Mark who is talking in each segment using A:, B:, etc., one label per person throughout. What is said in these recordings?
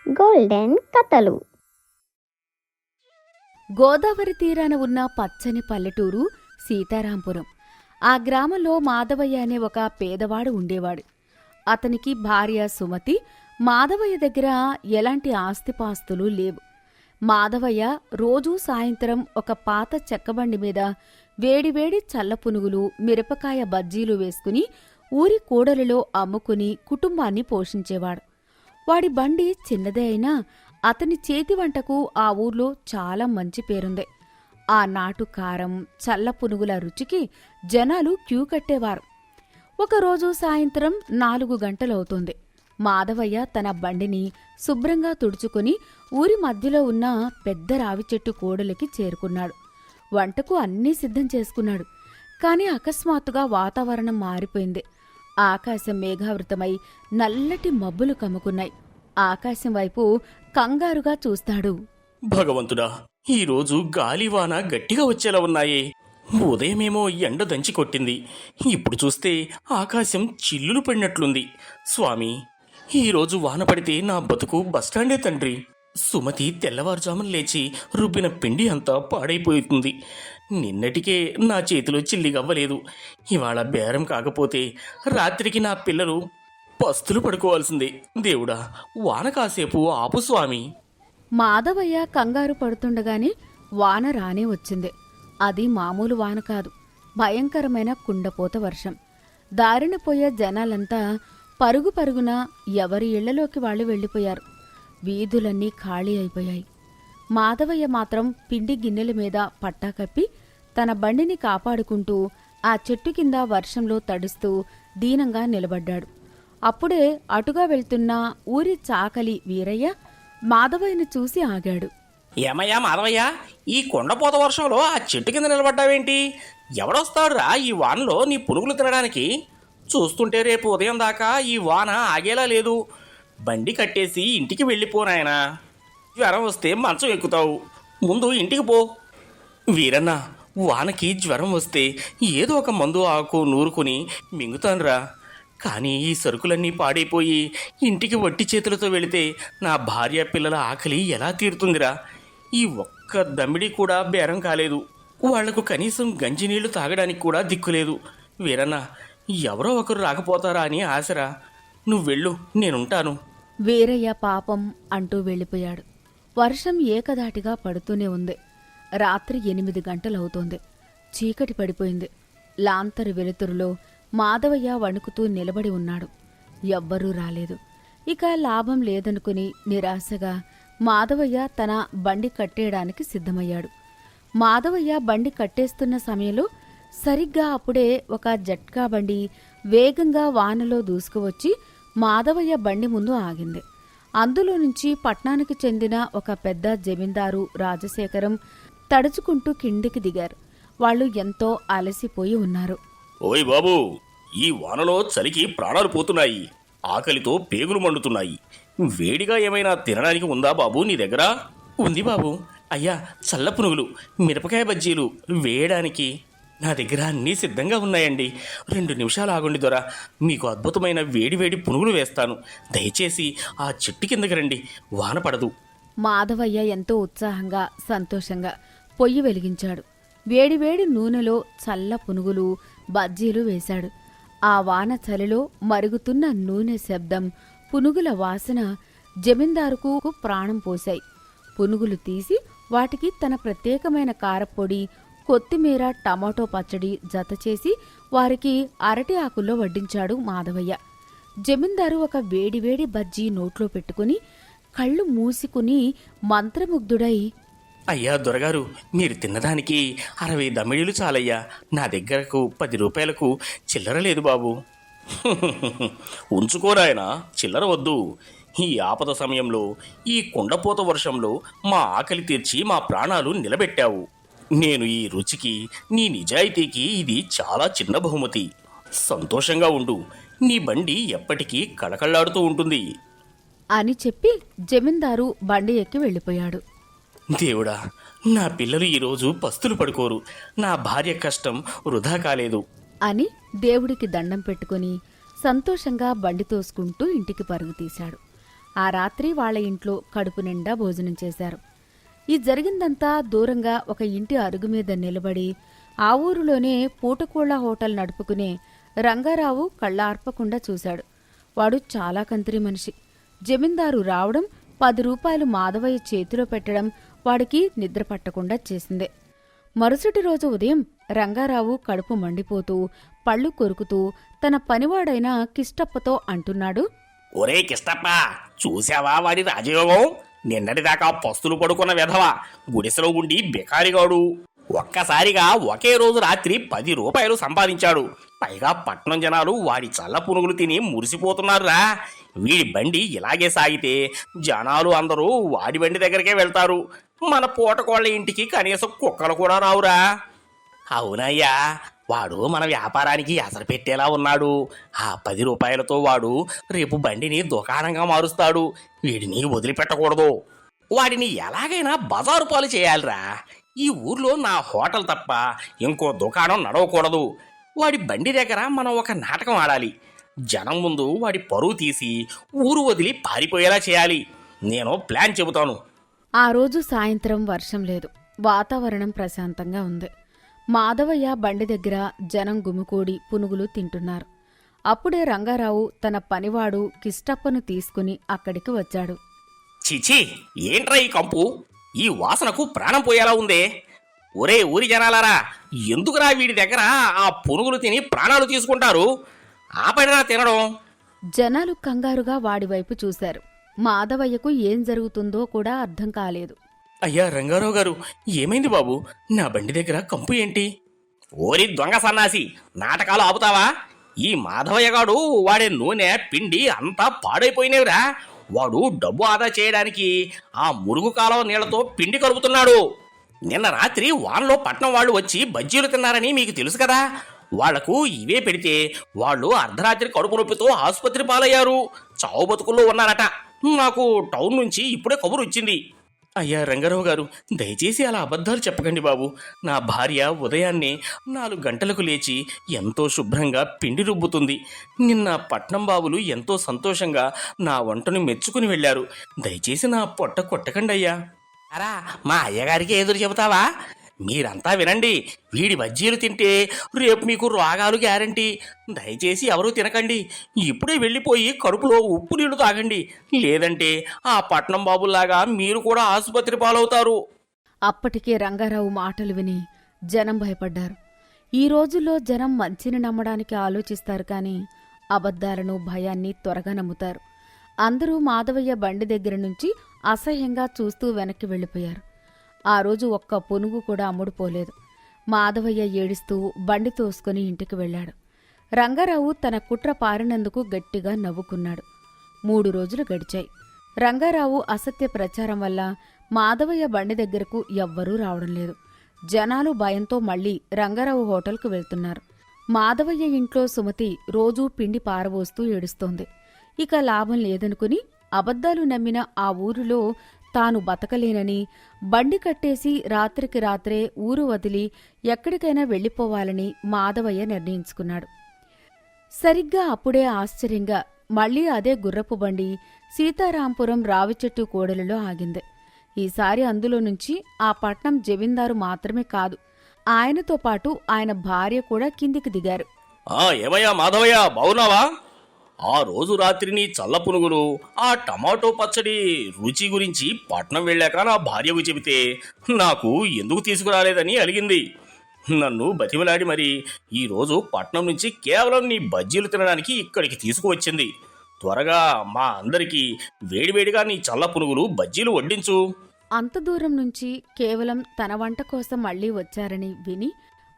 A: Golden కథలు.
B: గోదావరి తీరాన ఉన్న పచ్చని పల్లెటూరు సీతారాంపురం. ఆ గ్రామంలో మాధవయ్య అనే ఒక పేదవాడు ఉండేవాడు. అతనికి భార్య సుమతి. మాధవయ్య దగ్గర ఎలాంటి ఆస్తిపాస్తులు లేవు. మాధవయ్య రోజూ సాయంత్రం ఒక పాత చెక్కబండి మీద వేడివేడి చల్లపునుగులు, మిరపకాయ బజ్జీలు వేసుకుని ఊరి కూడలిలో అమ్ముకుని కుటుంబాన్ని పోషించేవాడు. వాడి బండి చిన్నదే అయినా అతని చేతి వంటకు ఆ ఊర్లో చాలా మంచి పేరుంది. ఆ నాటు కారం, చల్ల పునుగుల రుచికి జనాలు క్యూ కట్టేవారు. ఒకరోజు సాయంత్రం 4 గంటలవుతుంది. మాధవయ్య తన బండిని శుభ్రంగా తుడుచుకుని ఊరి మధ్యలో ఉన్న పెద్ద రావి చెట్టు కూడలికి చేరుకున్నాడు. వంటకు అన్నీ సిద్ధం చేసుకున్నాడు. కాని అకస్మాత్తుగా వాతావరణం మారిపోయింది. ఆకాశం మేఘావృతమై నల్లటి మబ్బులు కమ్ముకున్నాయి. ఆకాశం వైపు కంగారుగా చూస్తాడు.
C: భగవంతుడా, ఈరోజు గాలివాన గట్టిగా వచ్చేలా ఉన్నాయే. ఉదయమేమో ఎండ దంచి కొట్టింది, ఇప్పుడు చూస్తే ఆకాశం చిల్లులు పడినట్లుంది. స్వామి, ఈరోజు వాన పడితే నా బతుకు బస్టాండే తండ్రి. సుమతి తెల్లవారుజామున లేచి రుబ్బిన పిండి అంతా పాడైపోతుంది. నిన్నటికే నా చేతిలో చిల్లిగవ్వలేదు. ఇవాళ బేరం కాకపోతే రాత్రికి నా పిల్లలు పస్తులు పడుకోవాల్సిందే. దేవుడా, వాన కాసేపు ఆపు స్వామి.
B: మాధవయ్య కంగారు పడుతుండగానే వాన రానే వచ్చింది. అది మామూలు వాన కాదు, భయంకరమైన కుండపోత వర్షం. దారిన పోయే జనాలంతా పరుగు పరుగున ఎవరి ఇళ్లలోకి వాళ్ళు వెళ్ళిపోయారు. వీధులన్నీ ఖాళీ అయిపోయాయి. మాధవయ్య మాత్రం పిండి గిన్నెల మీద పట్టా కప్పి తన బండిని కాపాడుకుంటూ ఆ చెట్టు కింద వర్షంలో తడుస్తూ దీనంగా నిలబడ్డాడు. అప్పుడే అటుగా వెళ్తున్న ఊరి చాకలి వీరయ్య మాధవయ్యను చూసి ఆగాడు.
C: ఏమయ్యా మాధవయ్య, ఈ కొండపోత వర్షంలో ఆ చెట్టు కింద నిలబడ్డావేంటి? ఎవడొస్తాడురా ఈ వానలో నీ పునుగులు తినడానికి? చూస్తుంటే రేపు ఉదయం దాకా ఈ వాన ఆగేలా లేదు. బండి కట్టేసి ఇంటికి వెళ్ళిపోనాయనా. జ్వరం వస్తే మంచం ఎక్కుతావు. ముందు ఇంటికి పో. వీరన్న, వానకి జ్వరం వస్తే ఏదో ఒక మందు ఆకు నూరుకుని మింగుతానురా. కానీ ఈ సరుకులన్నీ పాడైపోయి ఇంటికి వట్టి చేతులతో వెళితే నా భార్య పిల్లల ఆకలి ఎలా తీరుతుందిరా? ఈ ఒక్క దమ్మిడి కూడా బేరం కాలేదు. వాళ్లకు కనీసం గంజినీళ్లు తాగడానికి కూడా దిక్కులేదు. వీరన్న, ఎవరో ఒకరు రాకపోతారా అని ఆశరా. నువ్వు వెళ్ళు, నేనుంటాను.
B: వీరయ్య పాపం అంటూ వెళ్ళిపోయాడు. వర్షం ఏకదాటిగా పడుతూనే ఉంది. రాత్రి 8 గంటలవుతోంది. చీకటి పడిపోయింది. లాంతరు వెలుతురులో మాధవయ్య వణుకుతూ నిలబడి ఉన్నాడు. ఎవ్వరూ రాలేదు. ఇక లాభం లేదనుకుని నిరాశగా మాధవయ్య తన బండి కట్టేయడానికి సిద్ధమయ్యాడు. మాధవయ్య బండి కట్టేస్తున్న సమయంలో సరిగ్గా అప్పుడే ఒక జట్కా బండి వేగంగా వానలో దూసుకువచ్చి మాధవయ్య బండి ముందు ఆగింది. అందులో నుంచి పట్నానికి చెందిన ఒక పెద్ద జమీందారు రాజశేఖరం తడుచుకుంటూ కిందికి దిగారు. వాళ్ళు ఎంతో అలసిపోయి ఉన్నారు.
C: ఓయ్ బాబు, ఈ వానలో చలికి ప్రాణాలు పోతున్నాయి. ఆకలితో పేగులు మండుతున్నాయి. వేడిగా ఏమైనా తినడానికి ఉందా బాబు నీ దగ్గర? ఉంది బాబు. అయ్యా, చల్ల పునుగులు, మిరపకాయ బజ్జీలు వేయడానికి నా దగ్గర అన్నీ సిద్ధంగా ఉన్నాయండి. 2 నిమిషాలు ఆగండి దొరా, మీకు అద్భుతమైన వేడివేడి పునుగులు వేస్తాను. దయచేసి ఆ చెట్టు కిందకి రండి, వాన పడదు.
B: మాధవయ్య ఎంతో ఉత్సాహంగా సంతోషంగా పొయ్యి వెలిగించాడు. వేడివేడి నూనెలో చల్ల పునుగులు, బజ్జీలు వేశాడు. ఆ వాన చలిలో మరుగుతున్న నూనె శబ్దం, పునుగుల వాసన జమీందారుకు ప్రాణం పోశాయి. పునుగులు తీసి వాటికి తన ప్రత్యేకమైన కారపొడి, కొత్తిమీర, టమాటో పచ్చడి జతచేసి వారికి అరటి ఆకుల్లో వడ్డించాడు మాధవయ్య. జమీందారు ఒక వేడివేడి బజ్జీ నోట్లో పెట్టుకుని కళ్ళు మూసుకుని మంత్రముగ్ధుడై,
C: అయ్యా దొరగారు, మీరు తిన్నదానికి 60 దమ్మిడీలు చాలయ్యా. నా దగ్గరకు 10 రూపాయలకు చిల్లర లేదు బాబు. ఉంచుకోరాయనా, చిల్లర వద్దు. ఈ ఆపద సమయంలో, ఈ కుండపోత వర్షంలో మా ఆకలి తీర్చి మా ప్రాణాలు నిలబెట్టావు. నేను ఈ రుచికి, నీ నిజాయితీకి ఇది చాలా చిన్న బహుమతి. సంతోషంగా ఉండు. నీ బండి ఎప్పటికీ కళకళ్లాడుతూ ఉంటుంది
B: అని చెప్పి జమీందారు బండి ఎక్కి వెళ్ళిపోయాడు.
C: దేవుడా, నా పిల్లలు ఈరోజు పస్తులు పడుకోరు. నా భార్య కష్టం వృధా కాలేదు
B: అని దేవుడికి దండం పెట్టుకుని సంతోషంగా బండి తోసుకుంటూ ఇంటికి పరుగు తీశాడు. ఆ రాత్రి వాళ్ళ ఇంట్లో కడుపు నిండా భోజనం చేశారు. ఈ జరిగిందంతా దూరంగా ఒక ఇంటి అరుగు మీద నిలబడి ఆ ఊరిలోనే పూటకోళ్ల హోటల్ నడుపుకునే రంగారావు కళ్ళార్పకుండా చూశాడు. వాడు చాలా కంత్రి మనిషి. జమీందారు రావడం, 10 రూపాయలు మాధవయ్య చేతిలో పెట్టడం వాడికి నిద్ర పట్టకుండా చేసిందే. మరుసటి రోజు ఉదయం రంగారావు కడుపు మండిపోతూ పళ్ళు కొరుకుతూ తన పనివాడైన కిష్టప్పతో అంటున్నాడు.
C: ఒరే కిష్టప్ప, చూశావా వాడి రాజయోగం? నిన్నటిదాకా పస్తులు పడుకున్న వెధవ గుడిసెలో ఉండి బికారిగాడు ఒక్కసారిగా ఒకే రోజు రాత్రి 10 రూపాయలు సంపాదించాడు. పైగా పట్నం జనాలు వాడి చల్ల పునుగులు తిని మురిసిపోతున్నారురా. వీడి బండి ఇలాగే సాగితే జనాలు అందరూ వాడి బండి దగ్గరికే వెళ్తారు. మన పూటకోళ్ల ఇంటికి కనీసం కుక్కలు కూడా రావురా. అవునయ్యా, వాడు మన వ్యాపారానికి అసలు పెట్టేలా ఉన్నాడు. ఆ 10 రూపాయలతో వాడు రేపు బండిని దుకాణంగా మారుస్తాడు. వీడిని వదిలిపెట్టకూడదు. వాడిని ఎలాగైనా బజారు పాలు చేయాలిరా. ఈ ఊర్లో నా హోటల్ తప్ప ఇంకో దుకాణం నడవకూడదు. వాడి బండి దగ్గర మనం ఒక నాటకం ఆడాలి. జనం ముందు వాడి పరువు తీసి ఊరు వదిలి పారిపోయేలా చేయాలి. నేను ప్లాన్ చెబుతాను.
B: ఆ రోజు సాయంత్రం వర్షం లేదు. వాతావరణం ప్రశాంతంగా ఉంది. మాధవయ్య బండి దగ్గర జనం గుమికూడి పునుగులు తింటున్నారు. అప్పుడే రంగారావు తన పనివాడు కిష్టప్పను తీసుకుని అక్కడికి వచ్చాడు.
C: చిచి, ఏంట్రా ఈ కంపు? ఈ వాసనకు ప్రాణం పోయేలా ఉందే. ఒరే ఊరి జనాలారా, ఎందుకురా వీడి దగ్గర ఆ పునుగులు తిని ప్రాణాలు తీసుకుంటారు? ఆపడినా తినడం.
B: జనాలు కంగారుగా వాడివైపు చూశారు. మాధవయ్యకు ఏం జరుగుతుందో కూడా అర్థం కాలేదు.
C: అయ్యా రంగారావు గారు, ఏమైంది బాబు? నా బండి దగ్గర కంపు ఏంటి? ఓరి దొంగ సన్నాసి, నాటకాలు ఆపుతావా? ఈ మాధవయ్యగాడు వాడే నూనె పిండి అంతా పాడైపోయినవిరా. వాడు డబ్బు ఆదా చేయడానికి ఆ మురుగు కాలువ నీళ్లతో పిండి కలుపుతున్నాడు. నిన్న రాత్రి వాన్లో పట్నం వాళ్ళు వచ్చి బజ్జీలు తిన్నారని మీకు తెలుసు కదా. వాళ్లకు ఇవే పెడితే వాళ్ళు అర్ధరాత్రి కడుపు నొప్పితో ఆసుపత్రి పాలయ్యారు. చావు బతుకుల్లో ఉన్నారట. నాకు టౌన్ నుంచి ఇప్పుడే కబురు వచ్చింది. అయ్యా రంగారావు గారు, దయచేసి అలా అబద్ధాలు చెప్పకండి బాబు. నా భార్య ఉదయాన్నే 4 గంటలకు లేచి ఎంతో శుభ్రంగా పిండి రుబ్బుతుంది. నిన్న పట్నం బాబులు ఎంతో సంతోషంగా నా వంటను మెచ్చుకుని వెళ్ళారు. దయచేసి నా పొట్ట కొట్టకండి అయ్యా. అరా, మా అయ్యగారికి ఎదురు చెబుతావా? మీరంతా వినండి. వీడి బజ్జీలు తింటే రేపు మీకు రోగాలు గ్యారంటీ. దయచేసి ఎవరూ తినకండి. ఇప్పుడే వెళ్ళిపోయి కడుపులో ఉప్పు నీళ్లు తాగండి. లేదంటే ఆ పట్నం బాబుల్లాగా మీరు కూడా ఆసుపత్రి పాలవుతారు.
B: అప్పటికే రంగారావు మాటలు విని జనం భయపడ్డారు. ఈ రోజుల్లో జనం మంచిని నమ్మడానికి ఆలోచిస్తారు కానీ అబద్ధాలను, భయాన్ని త్వరగా నమ్ముతారు. అందరూ మాధవయ్య బండి దగ్గర నుంచి అసహ్యంగా చూస్తూ వెనక్కి వెళ్ళిపోయారు. ఆ రోజు ఒక్క పునుగు కూడా అమ్ముడుపోలేదు. మాధవయ్య ఏడుస్తూ బండి తోసుకుని ఇంటికి వెళ్ళాడు. రంగారావు తన కుట్ర పారినందుకు గట్టిగా నవ్వుకున్నాడు. 3 రోజులు గడిచాయి. రంగారావు అసత్య ప్రచారం వల్ల మాధవయ్య బండి దగ్గరకు ఎవ్వరూ రావడం లేదు. జనాలు భయంతో మళ్లీ రంగారావు హోటల్కు వెళ్తున్నారు. మాధవయ్య ఇంట్లో సుమతి రోజూ పిండి పారబోస్తూ ఏడుస్తోంది. ఇక లాభం లేదనుకుని అబద్ధాలు నమ్మిన ఆ ఊరిలో తాను బతకలేనని, బండి కట్టేసి రాత్రికి రాత్రే ఊరు వదిలి ఎక్కడికైనా వెళ్ళిపోవాలని మాధవయ్య నిర్ణయించుకున్నాడు. సరిగ్గా అప్పుడే ఆశ్చర్యంగా మళ్లీ అదే గుర్రపు బండి సీతారాంపురం రావిచెట్టు కూడలిలో ఆగింది. ఈసారి అందులో నుంచి ఆ పట్నం జమీందారు మాత్రమే కాదు, ఆయనతో పాటు ఆయన భార్య కూడా కిందికి దిగారు.
C: ఏమయ్యా మాధవయ్య, బావున్నావా? ఆ రోజు రాత్రి నీ చల్ల పునుగులు, ఆ టమాటో పచ్చడి రుచి గురించి పట్నం వెళ్ళాక నా భార్యకు చెబితే నాకు ఎందుకు తీసుకురాలేదని అడిగింది. నన్ను బతిమలాడి మరి ఈరోజు పట్నం నుంచి కేవలం నీ బజ్జీలు తినడానికి ఇక్కడికి తీసుకువచ్చింది. త్వరగా మా అందరికీ వేడివేడిగా నీ చల్ల పునుగులు, బజ్జీలు వడ్డించు.
B: అంత దూరం నుంచి కేవలం తన వంట కోసం మళ్లీ వచ్చారని విని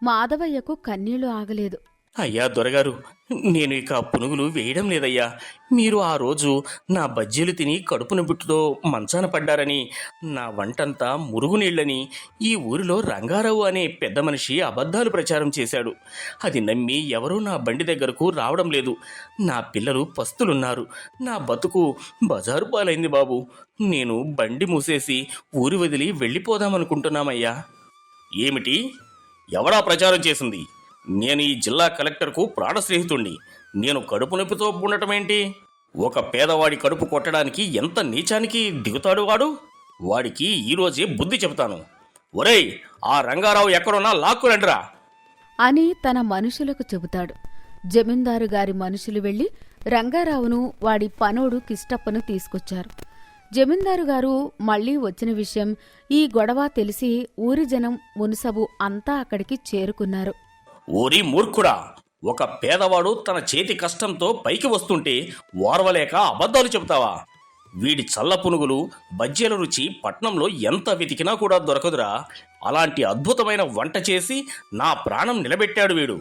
B: మాధవయ్యకు కన్నీళ్లు ఆగలేదు.
C: అయ్యా దొరగారు, నేను ఇక పునుగులు వేయడం లేదయ్యా. మీరు ఆ రోజు నా బజ్జీలు తిని కడుపు నొప్పితో మంచాన పడ్డారని, నా వంటంతా మురుగునీళ్లని ఈ ఊరిలో రంగారావు అనే పెద్ద మనిషి అబద్ధాలు ప్రచారం చేశాడు. అది నమ్మి ఎవరూ నా బండి దగ్గరకు రావడం లేదు. నా పిల్లలు పస్తులున్నారు. నా బతుకు బజారు పాలైంది బాబు. నేను బండి మూసేసి ఊరి వదిలి వెళ్ళిపోదామనుకుంటున్నామయ్యా. ఏమిటి? ఎవడా ప్రచారం చేసింది? నేను ఈ జిల్లా కలెక్టర్కు ప్రాణ స్నేహితుణ్ణి. నేను కడుపు నొప్పితో ఉండటమేంటి? ఒక పేదవాడి కడుపు కొట్టడానికి ఎంత నీచానికి దిగుతాడు వాడు. వాడికి ఈరోజే బుద్ధి చెబుతాను. ఒరేయ్, ఆ రంగారావు ఎక్కడున్నా లాక్కురండిరా
B: అని తన మనుషులకు చెబుతాడు. జమీందారు గారి మనుషులు వెళ్లి రంగారావును వాడి పనోడు కిష్టప్పను తీసుకొచ్చారు. జమీందారు గారు మళ్లీ వచ్చిన విషయం, ఈ గొడవ తెలిసి ఊరి జనం మున్సబు అంతా అక్కడికి చేరుకున్నారు.
C: ఓరి మూర్ఖుడా, ఒక పేదవాడు తన చేతి కష్టంతో పైకి వస్తుంటే ఓర్వలేక అబద్ధాలు చెబుతావా? వీడి చల్ల పునుగులు, బజ్జీల రుచి పట్నంలో ఎంత వెతికినా కూడా దొరకదురా. అలాంటి అద్భుతమైన వంట చేసి నా ప్రాణం నిలబెట్టాడు వీడు.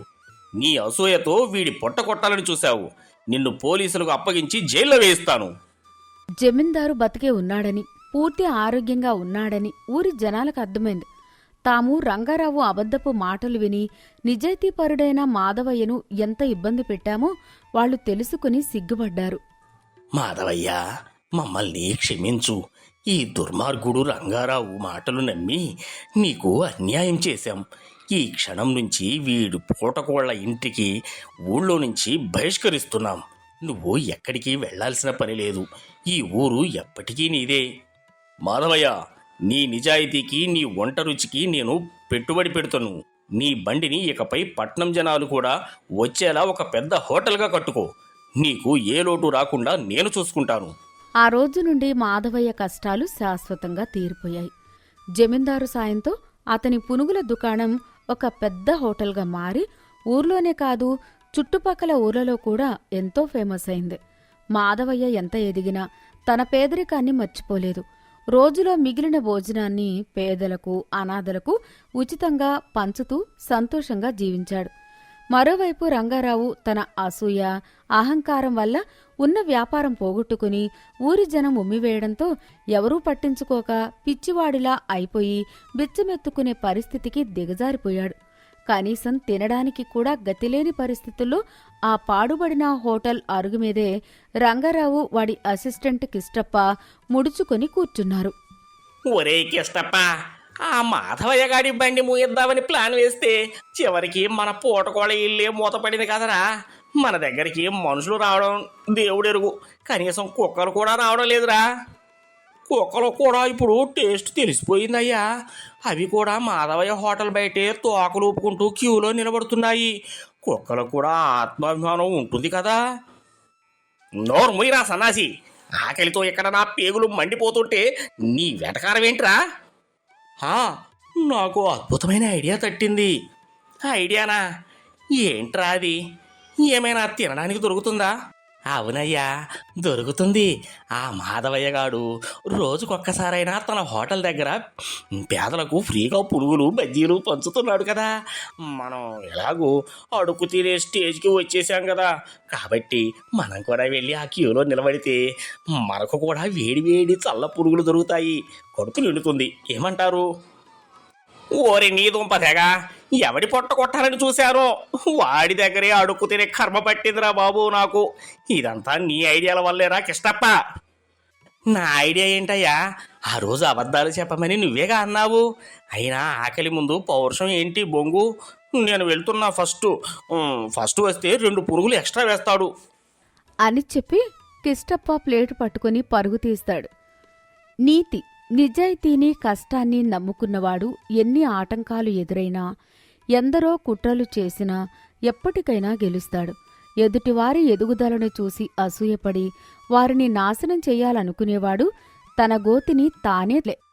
C: నీ అసూయతో వీడి పొట్ట కొట్టాలని చూశావు. నిన్ను పోలీసులకు అప్పగించి జైల్లో వేయిస్తాను.
B: జమీందారు బతికే ఉన్నాడని, పూర్తి ఆరోగ్యంగా ఉన్నాడని ఊరి జనాలకు అర్థమైంది. తాము రంగారావు అబద్ధపు మాటలు విని నిజాయితీపరుడైన మాధవయ్యను ఎంత ఇబ్బంది పెట్టామో వాళ్లు తెలుసుకుని సిగ్గుపడ్డారు.
C: మాధవయ్య, మమ్మల్ని క్షమించు. ఈ దుర్మార్గుడు రంగారావు మాటలు నమ్మి నీకు అన్యాయం చేశాం. ఈ క్షణం నుంచి వీడు పూటకోళ్ల ఇంటికి ఊళ్ళో నుంచి బహిష్కరిస్తున్నాం. నువ్వు ఎక్కడికి వెళ్లాల్సిన పని లేదు. ఈ ఊరు ఎప్పటికీ నీదే. మాధవయ్య, నీ నిజాయితీకి, నీ వంట రుచికి నేను పెట్టుబడి పెడుతాను. నీ బండిని ఇకపై పట్నం జనాలు కూడా వచ్చేలా ఒక పెద్ద హోటల్గా కట్టుకో. నీకు ఏ లోటు రాకుండా నేను చూసుకుంటాను.
B: ఆ రోజు నుండి మాధవయ్య కష్టాలు శాశ్వతంగా తీరిపోయాయి. జమీందారు సాయంతో అతని పునుగుల దుకాణం ఒక పెద్ద హోటల్గా మారి ఊర్లోనే కాదు, చుట్టుపక్కల ఊర్లలో కూడా ఎంతో ఫేమస్ అయింది. మాధవయ్య ఎంత ఎదిగినా తన పేదరికాన్ని మర్చిపోలేదు. రోజులో మిగిలిన భోజనాన్ని పేదలకు, అనాథలకు ఉచితంగా పంచుతూ సంతోషంగా జీవించాడు. మరోవైపు రంగారావు తన అసూయ, అహంకారం వల్ల ఉన్న వ్యాపారం పోగొట్టుకుని ఊరి జనం ఉమ్మివేయడంతో ఎవరూ పట్టించుకోక పిచ్చివాడిలా అయిపోయి బిచ్చమెత్తుకునే పరిస్థితికి దిగజారిపోయాడు. కనీసం తినడానికి కూడా గతిలేని పరిస్థితుల్లో ఆ పాడుబడిన హోటల్ అరుగుమీదే రంగారావు, వాడి అసిస్టెంట్ కిష్టప్ప ముడుచుకొని కూర్చున్నారు.
C: ఒరే కిష్టప్ప, ఆ మాధవయ్య గారి బండి మూయిద్దామని ప్లాన్ వేస్తే చివరికి మన పూటకోళ ఇల్లే మూతపడింది కదరా. మన దగ్గరికి మనుషులు రావడం దేవుడెరుగు, కనీసం కుక్కలు కూడా రావడం లేదురా. కుక్కలు కూడా ఇప్పుడు టేస్ట్ తెలిసిపోయిందయ్యా. అవి కూడా మాధవయ్య హోటల్ బయటే తోకలు ఊపుకుంటూ క్యూలో నిలబడుతున్నాయి. కుక్కలకు కూడా ఆత్మాభిమానం ఉంటుంది కదా. నోరు ముయ్యరా సన్నాసి, ఆకలితో ఇక్కడ నా పేగులు మండిపోతుంటే నీ వెటకారం ఏంట్రా? నాకు అద్భుతమైన ఐడియా తట్టింది. ఐడియానా? ఏంట్రా అది? ఏమైనా తినడానికి దొరుకుతుందా? అవునయ్యా, దొరుకుతుంది. ఆ మాధవయ్య గాడు రోజుకొక్కసారైనా తన హోటల్ దగ్గర పేదలకు ఫ్రీగా పునుగులు, బజ్జీలు పంచుతున్నాడు కదా. మనం ఎలాగూ అడుగు తినే స్టేజ్కి వచ్చేసాం కదా, కాబట్టి మనం కూడా వెళ్ళి ఆ క్యూలో నిలబడితే మనకు కూడా వేడి వేడి చల్ల పునుగులు దొరుకుతాయి. కడుపు నిండుతుంది. ఏమంటారు? ఓరి నీ దుంపదేగా, ఎవడి పొట్ట కొట్టాలని చూశారో వాడి దగ్గరే అడుక్కు తినే కర్మ పట్టిందిరా బాబు నాకు. ఇదంతా నీ ఐడియాల వల్లేరా కిష్టప్ప. నా ఐడియా ఏంటయ్యా? ఆ రోజు అబద్ధాలు చెప్పమని నువ్వేగా అన్నావు. అయినా ఆకలి ముందు పౌరుషం ఏంటి బొంగు? నేను వెళ్తున్నా. ఫస్ట్ వస్తే 2 పురుగులు ఎక్స్ట్రా వేస్తాడు
B: అని చెప్పి కిష్టప్ప ప్లేటు పట్టుకుని పరుగు తీస్తాడు. నీతి, నిజాయితీని, కష్టాన్ని నమ్ముకున్నవాడు ఎన్ని ఆటంకాలు ఎదురైనా, ఎందరో కుట్రలు చేసినా ఎప్పటికైనా గెలుస్తాడు. ఎదుటివారి ఎదుగుదలను చూసి అసూయపడి వారిని నాశనం చెయ్యాలనుకునేవాడు తన గోతిని తానే